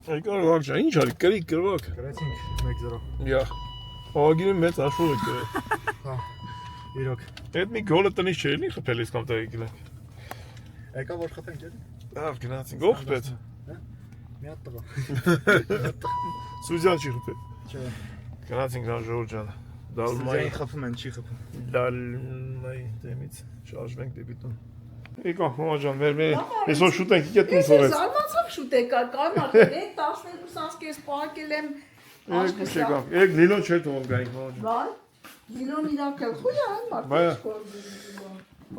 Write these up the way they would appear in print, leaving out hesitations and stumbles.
Այկար վաղ ինչ արի, կրիկ կրվակ։ Գրեցինք 1-0։ Յա։ Աղագիրը մեծ հաշվով է կրել։ Հա, իրոք։ Այդ մի գոլը տնից չէ, էլի խփել ես կամ տա եկել։ Եկա որ խփենք էլի։ Լավ գնացինք, ով խփեց։ Մի հատ տղա։ Սուզյան չի խփել։ Չէ։ Գնացինք լավ Ժորժ ջան։ Դալմայի Սուզյանի խփում են, չի խփում։ Դալմայի դեմից շարժվենք դեպի տուն։ Եկա մամա ջան, մեր այսօր շուտ ենք իջეთ տուն սովեց։ Զարմացավ շուտ եկա, կան արդեն 12 սանսկես պահակել եմ Երկու չեկավ, երեք լիլոն չէ թողում գայինք մամա ջան։ Վայ, Լիլոն իրակել խույա այն Բայա։ մարդը։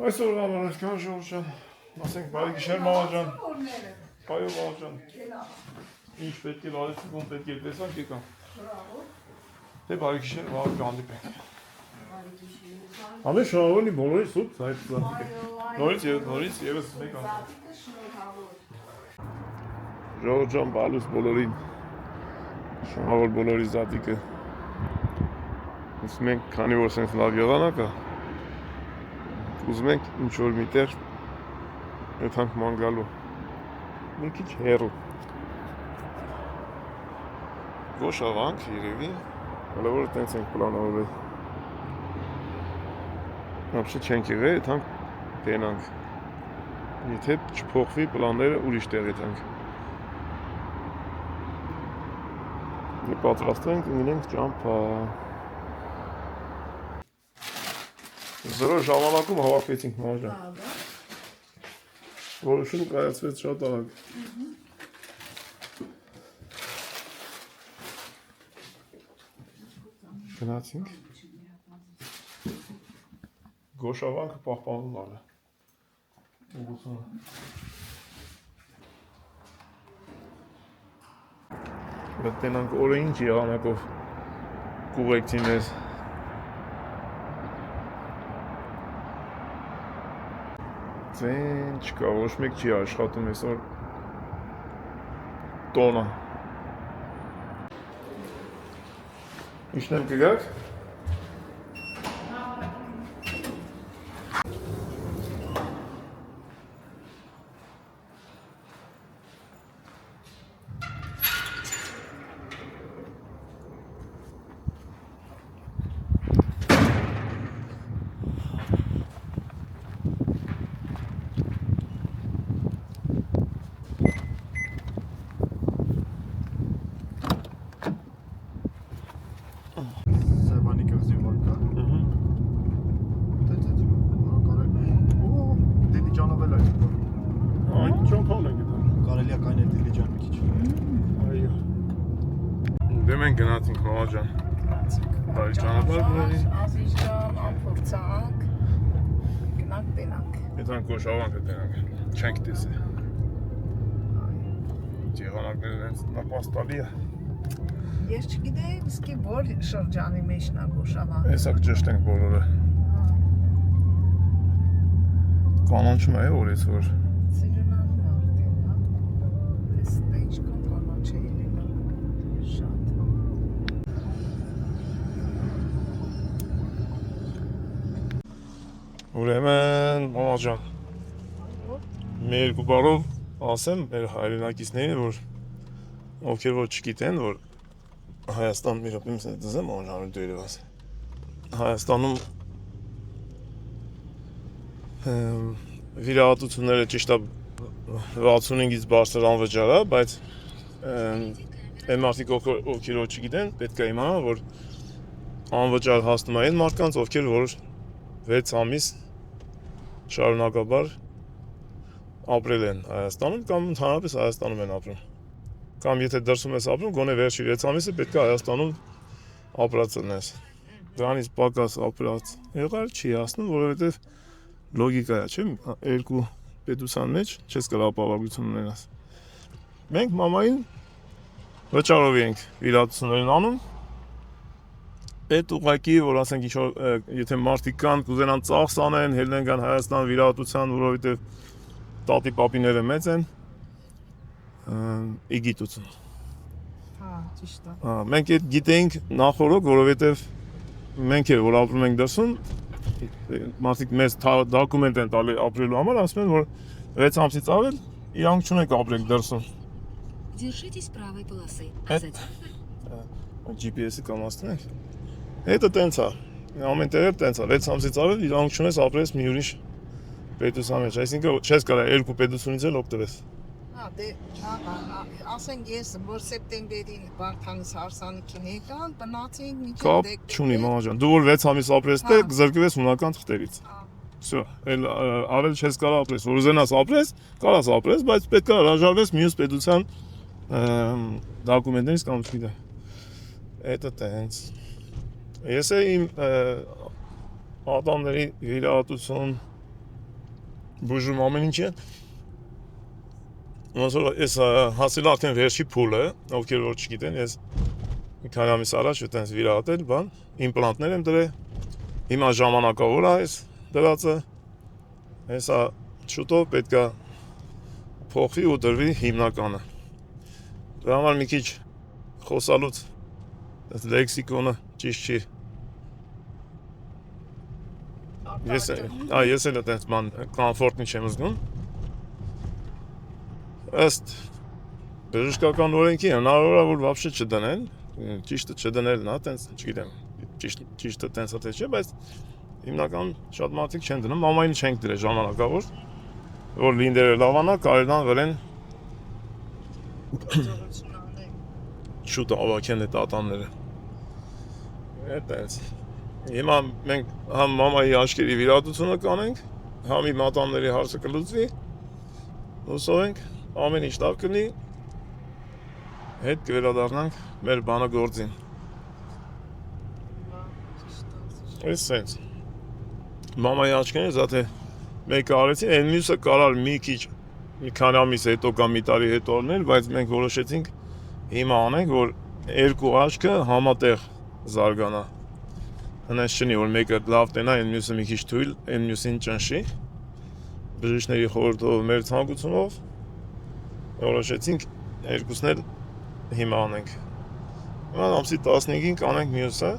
Այսօր ամառ կան Ժորժ ջան։ Ասենք բարի գիշեր մամա ջան։ Այո մամա ջան։ Ինչ պետք է լալեցինք, ում պետք է տեսանք եկա։ Դե բարի գիշեր, վաղ կհանդիպենք։ Ամեն շնորհավորի բոլորի սուտ այդ զատիկը։ Նորից եւս մեկ անգամ։ Ժորժ ջան բալուս բոլորին։ Շնորհավոր բոլորի զատիկը։ Ուզում ենք, քանի որ սենց լավ եղանակ է, ուզում ենք ինչ-որ միտեղ եթանք ման գալու, մի քիչ հեռու։ Գոշավանք երևի, հələ որ տենց ենք պլանավորել։ Ապշի չենք եղել, եթանք տենանք։ Եթե չփոխվի պլանները ուրիշ տեղ եթանք։ Պատրաստենք, ունենք ճամփա։ Զրո ժամանակում հավաքվեցինք մամա ջան։ Որոշում կայացվեց շատ արագ։ Գնացինք։ Գոշավանքը պահպանում ալը։ Ուղղությունը։ Մտնենք օրը ինչ եղանակով կուղեկցի մեզ։ Ձեն չկա, ոչ մեկ չի աշխատում այսօր տոնը։ Իշնեմ կգաք։ Սևանի կղզի վարկա։ Դիլիջանով էլ այդ։ Այն ճամփան ենք դա։ Կարելի է կայնել Դիլիջան մի քիչ։ Այո։ Դե մենք գնացինք մամա ջան։ Բարի ճանապարհ գնալի։ Ազիզ ջան, ամփորձանք։ Գնանք տենանք։ Եթանք գոշավանքը տենանք։ Չենք տեսել։ Եղանակները հենց նապաստալի է։ Ես չգիտեի, իսկի որ շրջանի մեջ նա գոշավան։ Հեսակ ճշտենք բոլորը։ Կանոնչում է օրից որ։ Սիրունանում արդեն, հա։ Ես դա ինչ կանոչ չէի լինում։ Շատ։ Ուրեմն մամա ջան։ Մեր երկու բառով ասեմ մեր հայրենակիցներին, որ ովքեր որ չգիտեն, որ Հայաստան մի րոպե ինձ դզեմ անժանր դերևս։ Հայաստանում վիրահատությունները ճիշտ է 65-ից բարձր անվճար է, բայց այն մարդիկ ովքեր որ չգիտեն, պետք է իմանան, որ անվճար հասնում է այն մարդկանց, ովքեր որ 6 ամիս շարունակաբար ապրել են Հայաստանում կամ ընդհանրապես Հայաստանում են ապրում։ Կամ եթե դրսում ես ապրում, գոնե վերջի 6 ամիսը պետք է Հայաստանում ապրած լինես։ Դրանից պակաս ապրած եղար չի հասնում, որովհետև լոգիկա է, չէ՞, երկու պետության մեջ չես կարող ապահովություն ունենաս։ Մենք մամային վճարով ենք վիրահատություններն անում։ Պետ ուղղակի, որ ասենք ինչ-որ եթե մարդիկ կան, կուզենան ծախս անեն, ելնեն կան Հայաստան վիրահատության, որովհետև տատի պապիները մեծ են։ Իգիտություն։ Հա, ճիշտ է։ Հա, մենք այդ գիտենք նախորոք, որովհետև մենք էլ որ ապրում ենք դրսում, մարդիկ մեզ դոկումենտ են տալի ապրելու համար, ասում են որ 6 ամսից ավել իրանք չունեք ապրեք դրսում։ Держитесь правой полосы. Э? Затем GPS-ի կամաստնենք։ Հետը տենց է։ Ամեն տեղը տենց է։ 6 ամսից ավել իրանք չունես ապրես մի ուրիշ պետության մեջ, այսինքն չես կարա երկու պետությունից էլ օգտվես։ Հա, դե, ասենք ես, որ սեպտեմբերին Վարդանից հարսանիքին եկան, բնացինք միջև Կապ չունի մամա ջան։ Դու որ 6 ամիս ապրես դե կզրկվես հունական թղթերից։ Всё, էլ ավել չես կարա ապրես, որ ուզենաս ապրես, կարաս ապրես, բայց պետք է հրաժարվես մյուս պետության դոկումենտներից կամ չգիտեմ։ Էդը տենց։ Ես իմ ատամների վիրահատություն բուժում ամեն ինչը ոնց որ ես հասել արդեն վերջի փուլը, ովքեր որ չգիտեն, ես մի քանի ամիս առաջ այտենց վիրահատել, բան, իմպլանտներ եմ դրել։ Հիմա ժամանակավոր է այս դրածը։ Հեսա շուտով պետքա փոխվի ու դրվի հիմնականը։ Դրա համար մի քիչ խոսալուց այս լեքսիկոնը ճիշտ չի։ Ես էլ այտենց բան կոմֆորտնի չեմ զգում։ Ըստ բժշկական օրենքի հնարավոր է որ вообще չդնեն, ճիշտը չդնելն է, այտենց չգիտեմ, ճիշտը տենց է թե չէ, բայց հիմնական շատ մարդիկ չեն դնում, մամային չենք դրել ժամանակավոր, որ լինդերը լավանա, կարելան վրեն շուտ ավակեն այդ ատամները։ Այտենց։ Հիմա մենք համ մամայի աչքերի վիրահատությունը կանենք, համ իմ ատամների հարցը կլուծվի, հուսով ենք ամեն ինչ լավ կլինի, հետ կվերադառնանք մեր բանը գործին։ Այս սենց։ Մամայի աչքերից ատե մեկը արեցին, այն մյուսը կարար մի քիչ մի քանի ամիս հետո կամ մի տարի հետո արնել, բայց մենք որոշեցինք հիմա անենք, որ երկու աչքը համատեղ զարգանա։ Հնես չնի, որ մեկը լավ տենա, այն մյուսը մի քիչ թույլ, այն մյուսին ճնշի։ Բժիշկների խորհրդով մեր ցանկությունով որոշեցինք երկուսն էլ հիմա անենք։ Հիմա ամսի 15-ին կանենք մյուսը։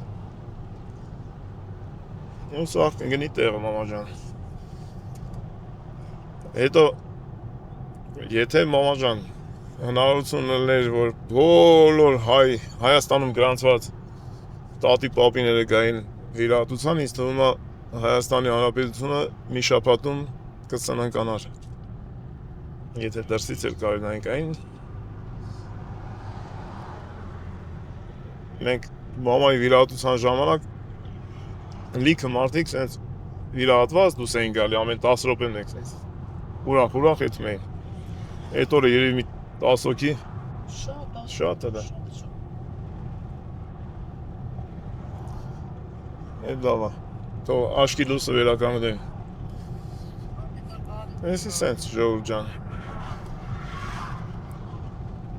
Մյուսը կգնի տեղը մամա ջան։ Հետո եթե մամա ջան հնարավորություն լիներ, որ բոլոր Հայաստանում գրանցված տատի պապիները գային վիրահատության, ինձ թվում է Հայաստանի Հանրապետությունը մի շաբաթում կծնանկանար։ Եթե դրսից էլ կարողանանք այն։ Մենք մամայի վիրահատության ժամանակ լիքը մարդիկ սենց վիրահատված դուս էին գալի ամեն 10 րոպե մեկ սենց։ Ուրախ էթում էին։ Այդ օրը երևի մի 10 հոգի շատ է դա։ Այդ լավ է։ Թող աչքի լույսը վերականգնեն։ Էսի սենց ժողովուրդ ջան։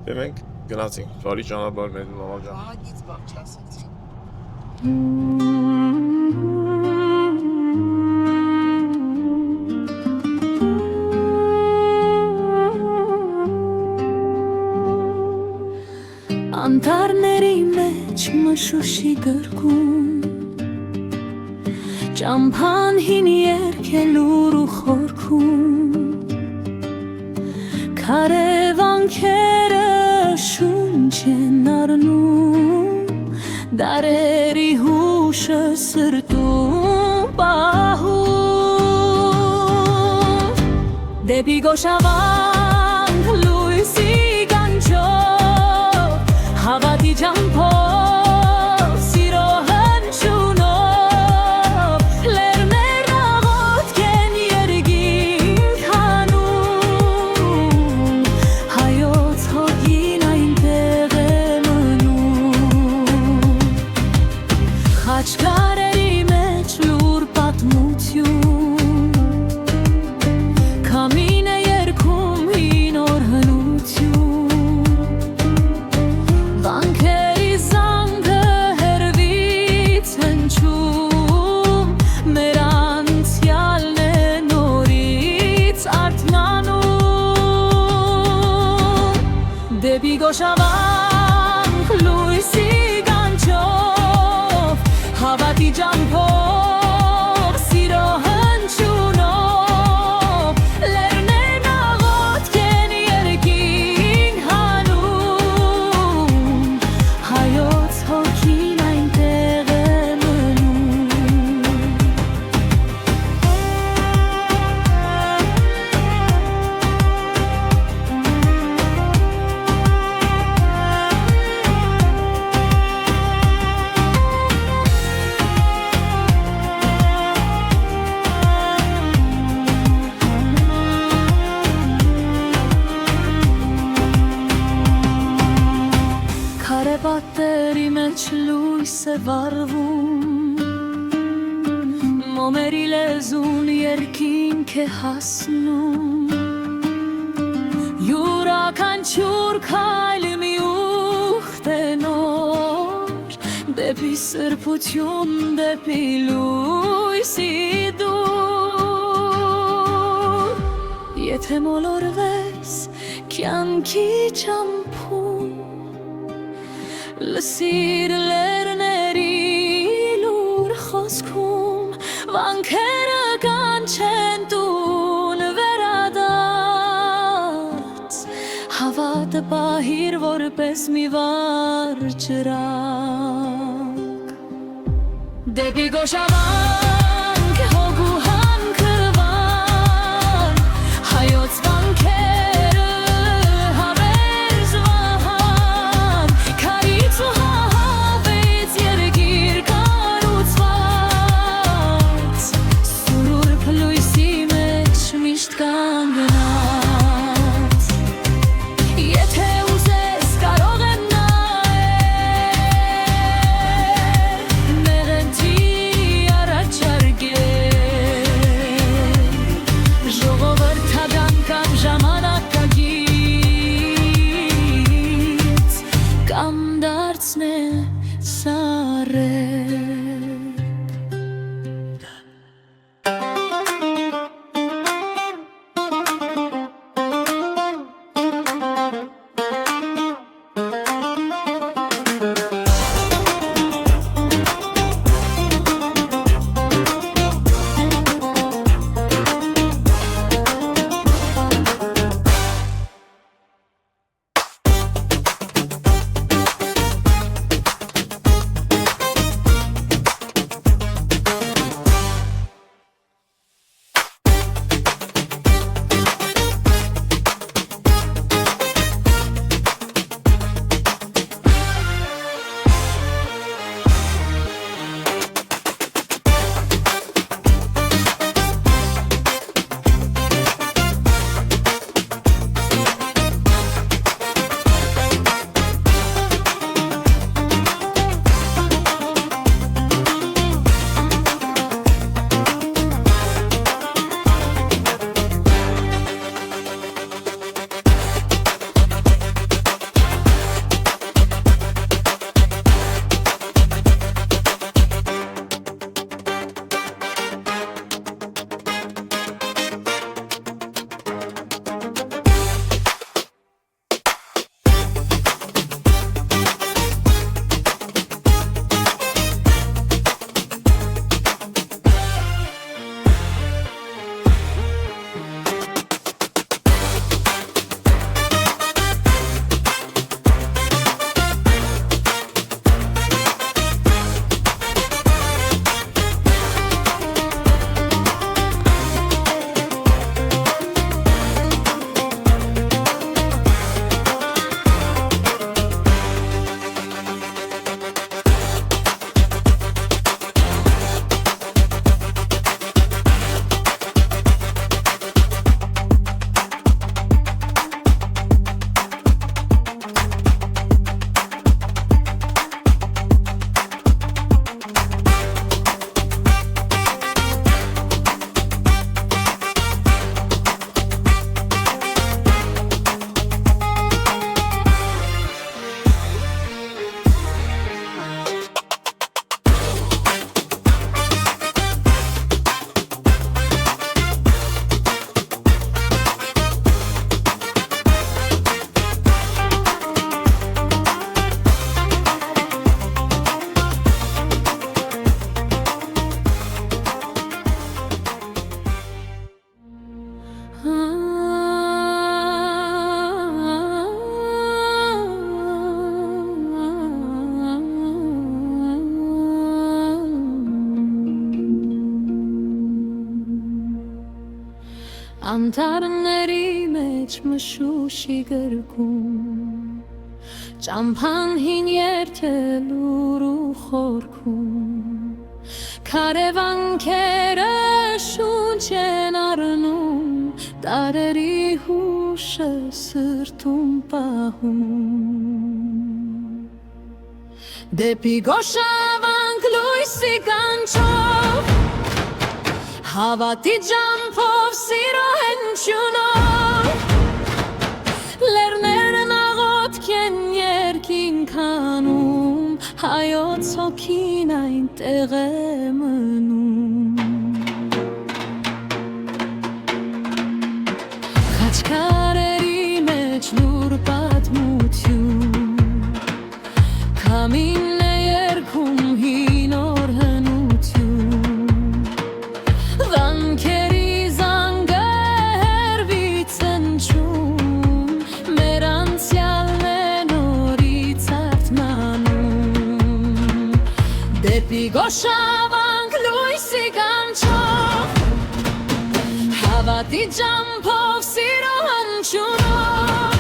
Դե մենք գնացինք, բարի ճանապարհ մեր մամա ջան։ Ահագից բաղ չասեցի։ Անտառների մեջ մշուշի գրկում Ճամփան հին երգելուր ու խորքում Քարևանքերը շունչ են առնում Դարերի հուշը սրտում պահում Դեպի գոշավանք լույսի գանչով Հավատի ջամփով սիրո հնչյունով Լեռներն աղոթք են երգինք հանում Հայոց հոգին այնտեղ է մնում Խաչքարերի մեջ լուր պատմություն Քամին է երգում հին օր հնություն Վանքերի զանգը հեռվից հնչում Մեր անցյալն է նորից արթնանում Դեպի գոշավանք լույսի գանչով Հավատի ջամփով սիրո հնչյունով Լեռներն աղոթք են երգինք հանում պատերի մեջ լույս է վառվում Մոմերի լեզուն երկինք է հասնում Յուրաքանչյուր քայլ մի ուխտ է նոր Դեպի սրբություն, դեպի լույսի դուր Եթե մոլորվես կյանքի ճամփում Լսիր լերների լուր խոսքում Վանքերը կանչեն տուն վերադարձ Հավատը պահիր որպես մի վար ջրակ Դեպի գոշավանք հոգ ու հանքրվան Հայոց վանքերը հավերժվան Քարից ու հահավեց երգիր կառուցված Սուրուրբ լույսի մեջ միշտ կանգնած Եթե ուզես կարող եմ նայել Մեղեդի առաջարկել Ժողովրդական կամ ժամանակագից Կամ դարձնել սարել Անտառների մեջ մշուշի գրկում Ճամփան հին երթելուր ու խորքում Քարևանքերը շունչ են առնում Տարերի հուշը սրտում պահում դեպի գոշավանք լույսի կանչով Հավատի ջամփով սիրո հնչյունով Լեռներն աղոթք են երկին քանում Հայոց հոգին այնտեղ է մնում Խաչքարերի մեջ լուր պատմություն Քամին է երգում հին օր հնություն Վանքերի զանգը հերվից հնչում Մեր անցյալն է նորից արթնանում Դեպի գոշավանք լույսի կանչով Հավատի ջամփով սիրո հնչյունով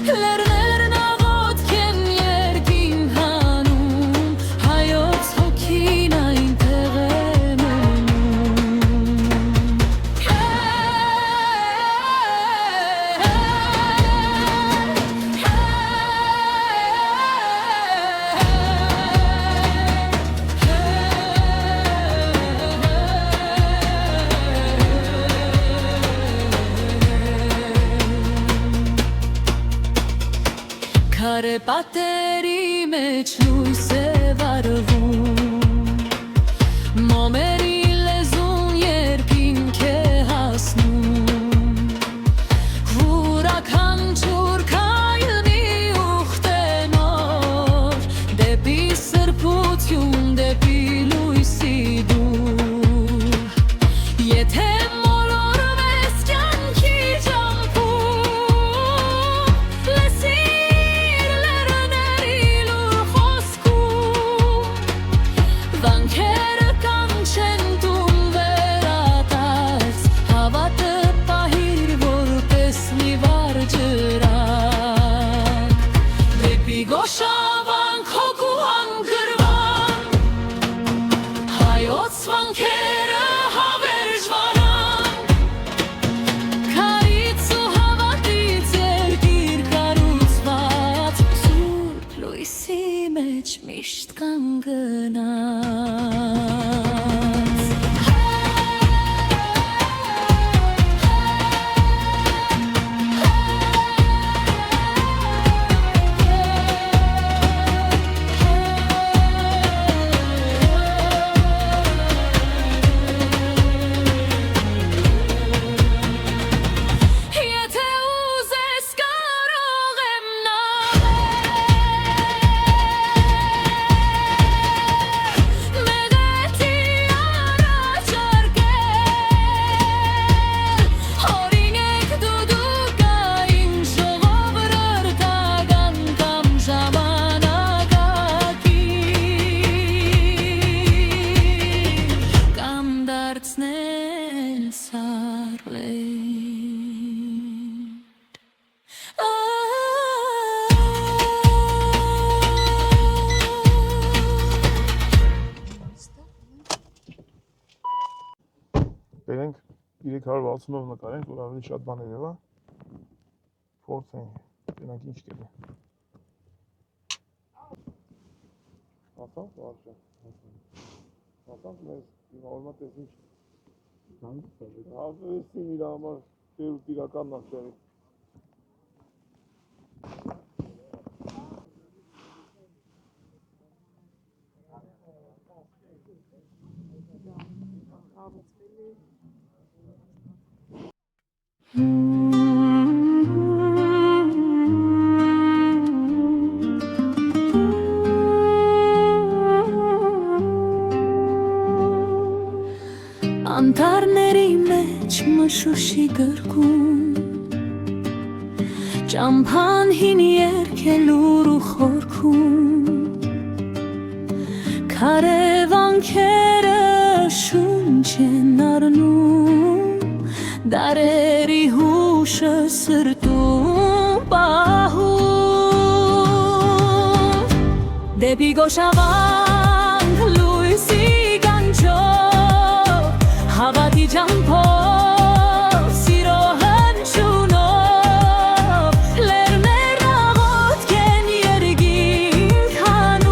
Լեռներն աղոթք են երկին հանում Հայոց հոգին այնտեղ է Քարե պատերի մեջ լույս է վառվում Մոմերի լեզուն երկինք է հասնում Հուրական ջուր կայնի ուխտենոր Դեպի սրբություն, դեպի լույսի դուր Եթե մոլորվես կյանքի ջամփում Լսիր լեռների լուր խոսքում Վանքերը կանչեն տուն վերադարձ Հավատը պահիր որպես մի վառ ջրակ Դեպի գոշավանք հոգու հանգրվան Հայոց վանքերը հավերժ վարան Քարից ու հավատից երկիր կառուցված Սուրբ լույսի մեջ միշտ կանգնած Եթե ուզես կարող եմ նավել Մեղեթի առաջարկել Օրինեք դուդուկային ժողովրդ տագան կամ ժամանակակիր Կամ դարձնել սառլել Բերենք 360-ով նկարենք, որ ավելի շատ բաներ եղա Փորձենք, գնանք ինչ կերնի Հասանք, վարշա Հասանք մեզ հիմավորմատ ես ինչ Հավերեսին իր համար տերուտ իրական նախճարի Անտառների մեջ մշուշի գրկում Ճամփան հին երգելուր ու խորքում Քարե վանքերը շունչ են առնում Դարերի հուշը սրտում պահում Դեպի գոշավանք լույսի կանչով Հավատի ջամփով սիրո հնչյունով Լեռներն աղոթք են երկինք հանում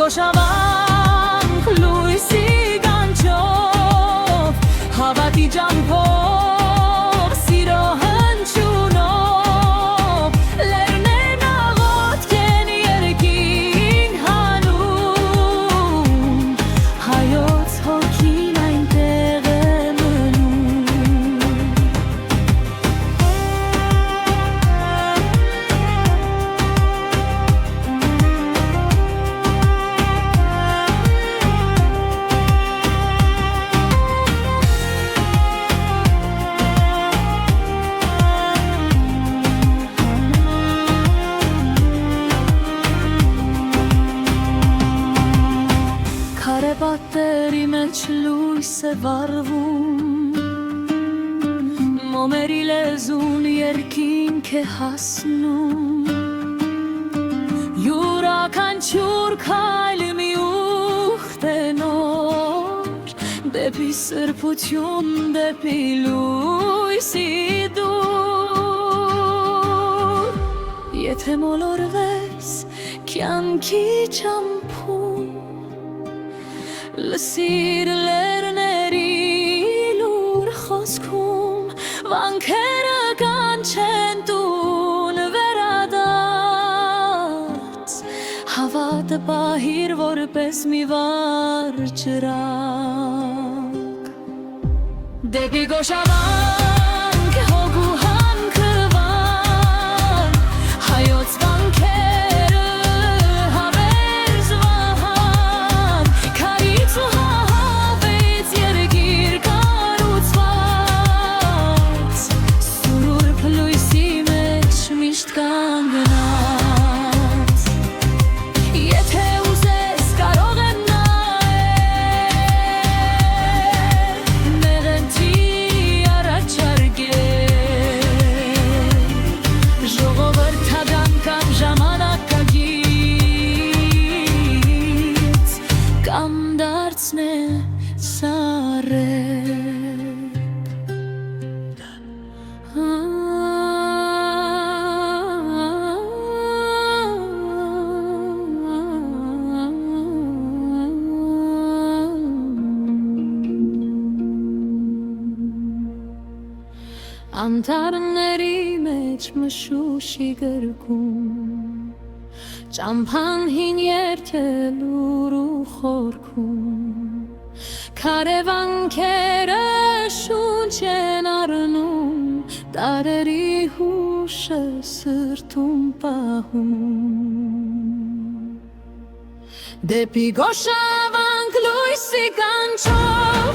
գոշավանք լույսի կանչով հավատի ջամփով սիրո հնչյունով լեռներն աղոթք են երկին հանում հայոց հոգին այնտեղ է մնում Քարեպատերի մեջ լույս է վառվում Մոմերի լեզուն երկինք է հասնում Յուրաքանչյուր քայլ մի ուխտ է նոր Դեպի սրբություն, դեպի լույսի դուր Եթե մոլորվես կյանքի ճամփում Լսիր լեռների լուր խոսքում Վանքերը կանչեն տուն վերադարձ Հավատը պահիր որպես մի վառ ջրակ Դեպի գոշավանք հոգու հանքվան Հայոց վանքերը հավերժվան Քարից ու հահավից երգիր կառուցված Սուրբ լույսի մեջ միշտ կանգնած Եթե ուզես կարող եմ նայել Մեղենթի առաջարկել Ժողովրդական կամ ժամանակագից Կամ դարձնել սարել Անտառների մեջ մշուշի գրկում Ճամփան հին երթելուր ու խորքում Քարևանքերը շունչ են առնում Տարերի հուշը սրտում պահում Դեպի գոշավանք լույսի կանչով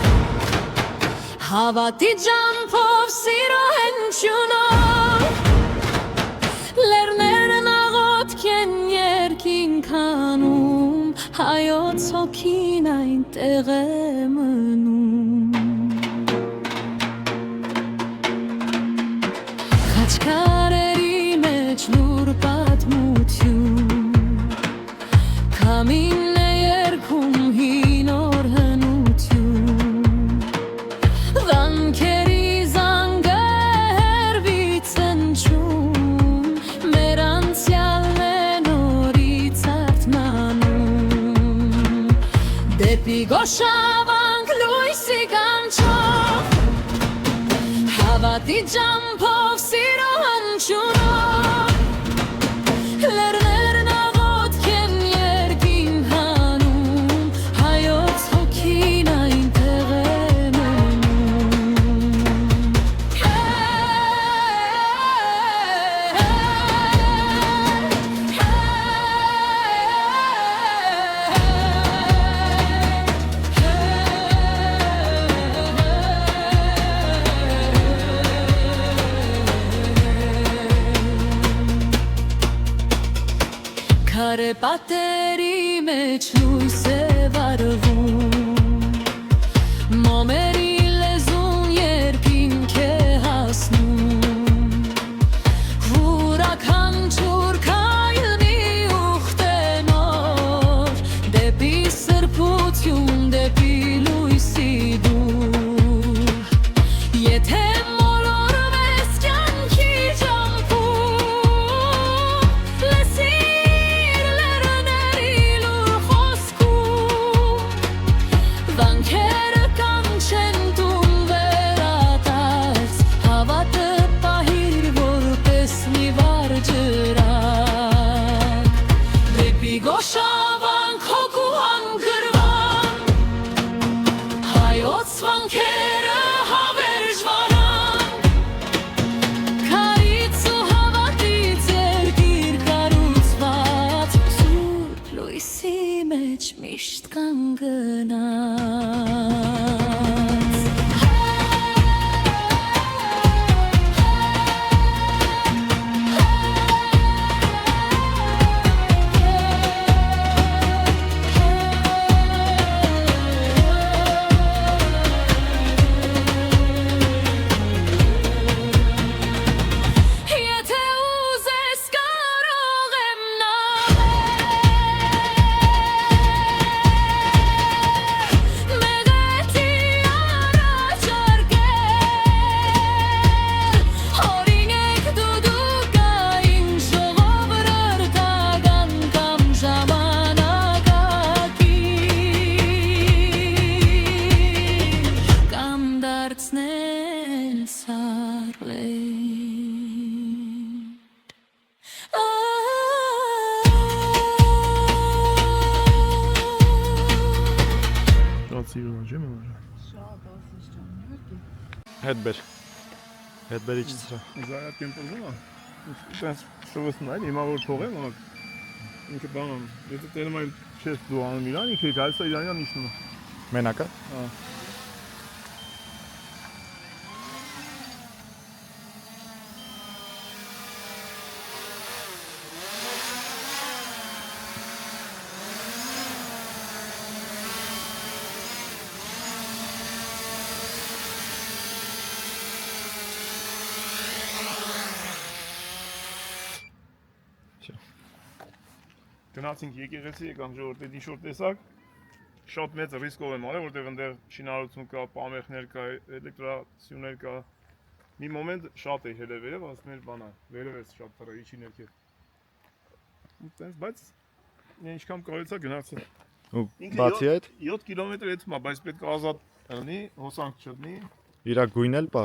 Հավատի ջամփով սիրո հնչյունով Լեռներն աղոթք են երկին քանում Հայոց հոգին այնտեղ է մնում Խաչքարերի մեջ լուր պատմություն Քամին է երգում հին օր հնություն Վանքերի զանգերվից ընչում Մեր անցյալն է նորից արթնանում Դեպի գոշավանք լույսի կանչով Հավատի ջամփով սիրո հնչյունով Լեռներն աղոթք են երկին հանում Հայոց հոգին այնտեղ է Քարեպատերի մեջ լույս է վառվում Մոմերի լեզուն երկինք է հասնում Յուրաքանչյուր քայլ մի ուխտ է նոր Դեպի սրբություն, դեպի լույսի դուր Եթե մոլորվես կյանքի ճամփում Լսիր լեռների լուր խոսքում Հետ բեր։ Հետ բեր իջցրա։ Զայատ կեմպոզում է։ Ինքս շովսն այլ հիմա որ թողեմ, ինքը բանամ, եթե տերում այլ չես դու անում իրան, ինքը գալիս է իրանյան իշնում է։ Մենակա։ Գնացինք եկեղեցի, եկանք ժողովրդի ինչ-որ տեսակ, շատ մեծ ռիսկով եմ արել, որտեղ այնտեղ շինարարություն կա, պամեխներ կա, էլեկտրասյուներ կա։ Մի մոմենտ շատ է հելը վերև, ասում էր բանա, վերև ես շատ թռա, իջի ներքև։ Տենց, բայց ինչքան կարողացա գնացել։ Ու բացի այդ 7 կիլոմետր էթում է, բայց պետք է ազատ լինի, հոսանք չլինի։ իրա գույն էլ պա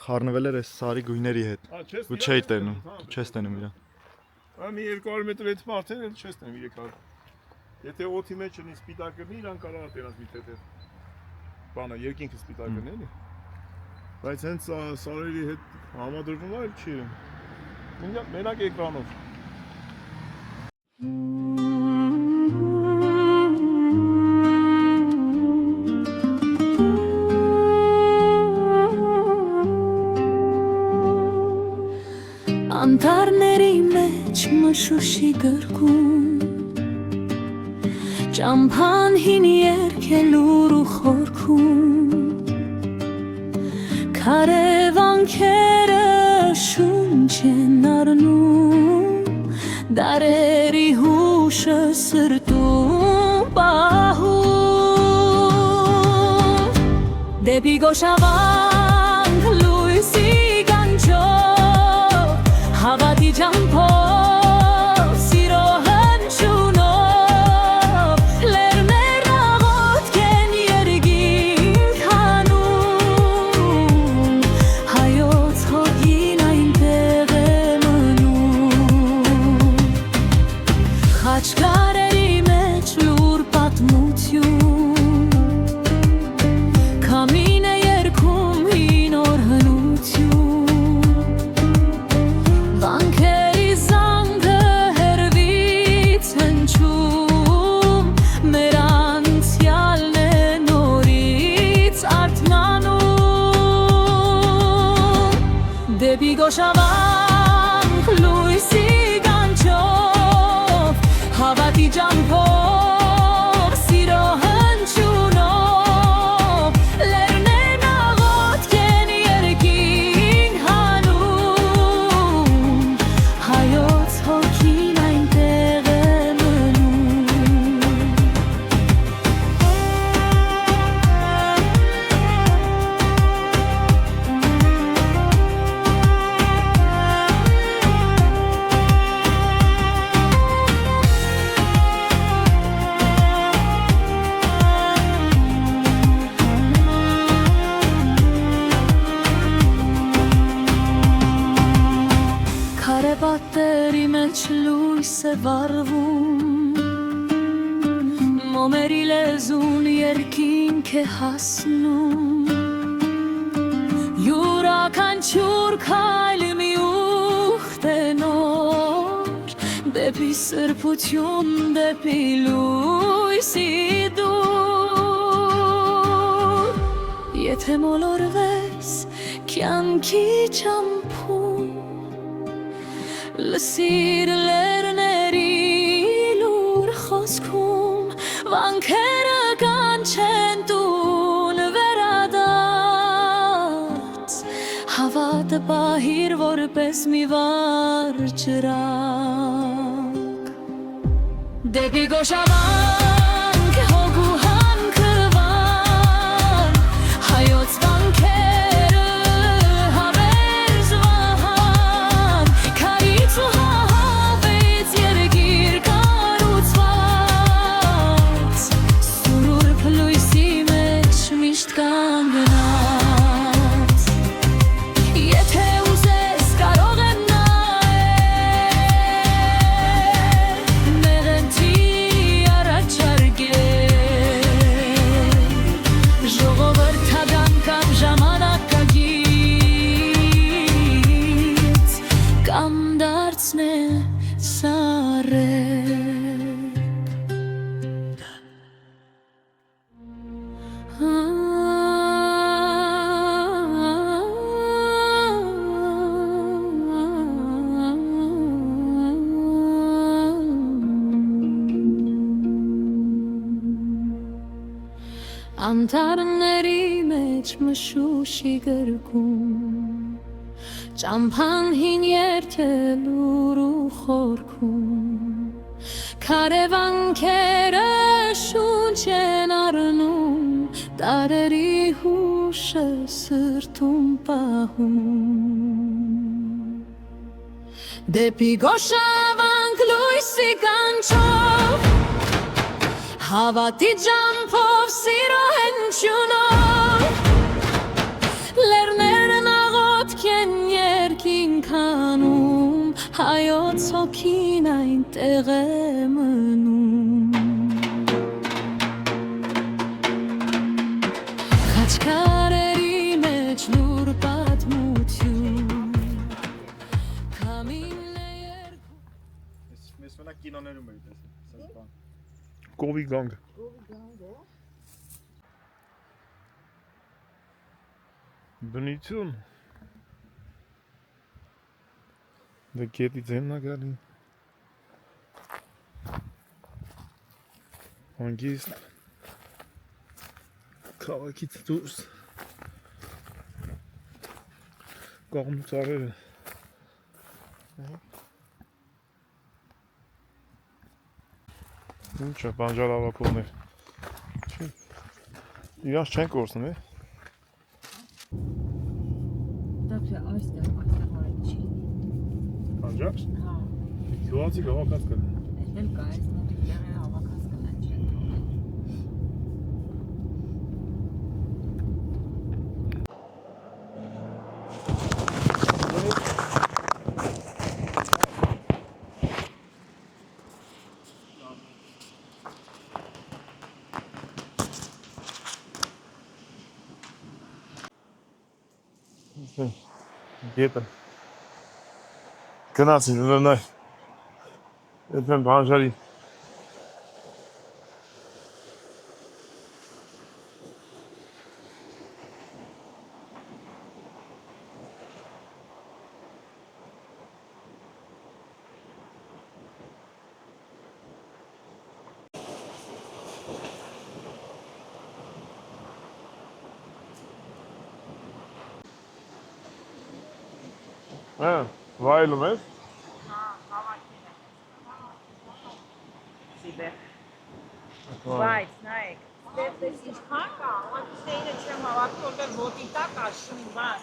խառնվել էր այս սարի գույների հետ։ Ու չէի տենում, չես տենում իրան։ Մի 200 մետր էթում արդեն էլ չես տենում 300։ Եթե օդի մեջ լինի սպիտակ լինի, իրան կարող է տենաս մի թեթև։ Բանը երկինքը սպիտակ լինի, էլի։ Բայց հենց սարերի հետ համադրվում է, էլ չի։ Մենակ էկրանով։ Անտառների մեջ մշուշի գրկում Ճամփան հին երգելուր ու խորքում Քարևանքերը շունչ են առնում Դարերի հուշը սրտում պահում Դեպի գոշավանք լույսի գանչով Հավատի ճամփով, սիրո հնչյունով Լեռներն աղոթք են երգինք հանում Հայոց հոգին այնտեղ է մնում Խաչքարերի մեջ լուր պատմություն Քամին է երգում հին օր հնություն Վանքերի զանգը հեռվից հնչում Մեր անցյալն է նորից արթնանում Դեպի գոշավանք լույսի գանչով Հավատի ճամփով, սիրո հնչյունով Լեռներն աղոթք են երգինք հանում Հայոց հոգին այնտեղ է մնում Քարեպատերի մեջ լույս է վառվում Մոմերի լեզուն երկինք է հասնում Յուրաքանչյուր քայլ մի ուխտ է նոր Դեպի սրբություն, դեպի լույսի դուր Եթե մոլորվես կյանքի ճամփում Լսիր լեռների լուր խոսքում Վանքերը կանչեն տուն վերադարձ Հավատը պահիր որպես մի վառ ջրակ Դեպի գոշավանք հոգ ու հանքվան Հայոց վանքերը հավերժվան Քարից ու հահավից երգիր կառուցված Սուրբ լույսի մեջ միշտ կանգնած Եթե ուզես կարող եմ նայել Մեղեդի առաջար դարձնե սարեր Անտառների մեջ մշուշի գրկում Ճամփան հին երթելուր ու խորքում Քարևանքերը շունչ են առնում Տարերի հուշը սրտում պահում Դեպի գոշավանք լույսի կանչով Հավատի ջամփով սիրո հնչյունով Լեռներն աղոտք են երկին քանում Հայոց հոգին այնտեղ է մնում Խաչքարերի մեջ լուր պատմություն Քամին է երկու Ես մենակ կինոներում էի տեսել, սենց բան Կովի գանգ Բնություն Դե կետից եմ նագալի Հանգիստ Քաղաքից դուրս Կողմ ծառերը Ինչ է բանջարավակողներ Իրանց չեն կորսն է Դեպի այստեղ հարել չի Բանջար? Հա Գյուղացի գավակած կն Էլ կա այս մոտիկեղը հավաքած կնեն չեն Գետը Գնացին ունենայ Ետ մեն բանջարի Վայելում ես? Բայց նայեք, դեպս ինչքան կա, ատիսեինը չեմ հավաքում, որտեղ ոտի տակ աշում բան,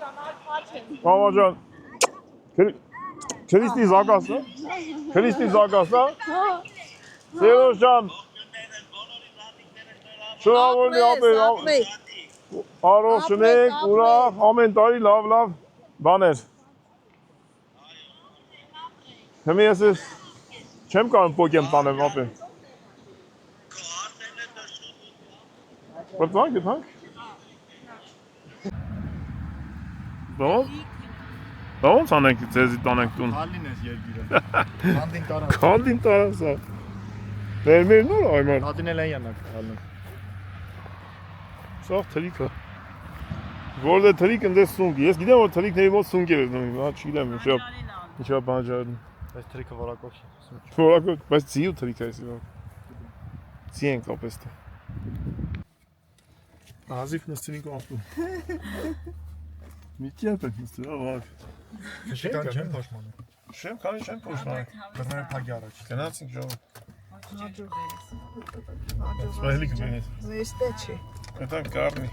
ճանալ պաչ են։ Մամա ջան, Քրիստի զագաս, հա? Քրիստի զագաս, հա? Սերոս ջան, շնորհավորի ապեր, առողջնեք, ուրախ, ամեն տարի լավ բաներ։ Հիմա ես չեմ կարող պոկեմ տանեմ ապեր։ Բրտվանք, գտանք։ Ոնց անենք ձեզի տանենք տուն։ Հալին ես երկիրը Հանդին տարան Քանդին տարասա։ Վերմեր նոր այմար։ Հատինել են յանակ հալին Սաղ թրիքը։ Որդ է թրիք ընդես սունկ։ Ես գիտեմ, որ թրիքների մոտ սունկ էր դնում, հա չգիտեմ, ինչա բանջարն։ Բայց թրիքը որակով չի Որակով, բայց ձիու թրիք այս իրոք։ Ձի են կապես թե։ Ազիվ նստինի կապտում։ Մի կերպ ենք նստի, ավակ։ Շեկան չեմ պաշմանը Շեմ քանի չեմ փոշմանը։ Բռները թագի առաջ Գնացինք ժողով։ Հաջող Սպահելի կմենես։ Զեստե չի Այդան կարնի։